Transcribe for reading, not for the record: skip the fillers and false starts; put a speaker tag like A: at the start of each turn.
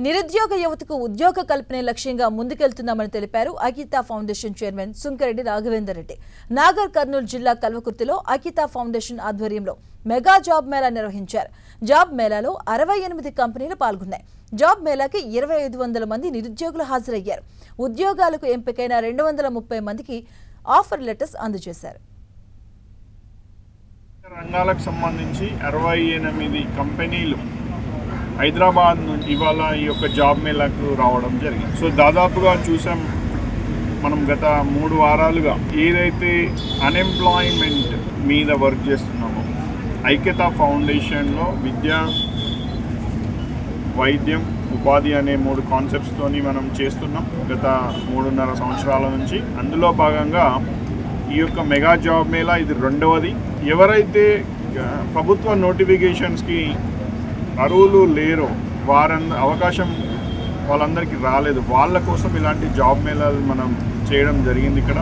A: నిరుద్యోగ యువతకు ఉద్యోగ కల్పనే లక్ష్యంగా ముందుకెళ్తున్నామని తెలిపారు అకితా ఫౌండేషన్ చైర్మన్ సుంకరెడ్డి రాఘవేందర్ రెడ్డి. నాగర్ కర్నూలు జిల్లా కల్వకుర్తిలో అకితా ఫౌండేషన్ ఆధ్వర్యంలో మెగా జాబ్ మేళా నిర్వహించారు. జాబ్ మేళాలో 68 కంపెనీలు పాల్గొన్నాయి. జాబ్ మేళాకి 2500 మంది నిరుద్యోగులు హాజరయ్యారు. ఉద్యోగాలకు ఎంపికైన 230 మందికి ఆఫర్ లెటర్స్ అందజేశారు.
B: రంగాలకు సంబంధించి 68 కంపెనీలు హైదరాబాద్ నుంచి ఇవాళ ఈ యొక్క జాబ్ మేళాకు రావడం జరిగింది. సో దాదాపుగా చూసాం మనం గత 3 వారాలుగా ఏదైతే అన్ఎంప్లాయ్మెంట్ మీద వర్క్ చేస్తున్నామో ఐక్యతా ఫౌండేషన్లో విద్య, వైద్యం, ఉపాధి అనే 3 కాన్సెప్ట్స్తోని మనం చేస్తున్నాం గత 3.5 సంవత్సరాల నుంచి. అందులో భాగంగా ఈ యొక్క మెగా జాబ్ మేళా ఇది 2వది. ఎవరైతే ప్రభుత్వ నోటిఫికేషన్స్కి అర్హులు లేరో అవకాశం వాళ్ళందరికీ రాలేదు, వాళ్ళ కోసం ఇలాంటి జాబ్ మేళాలు మనం చేయడం జరిగింది ఇక్కడ.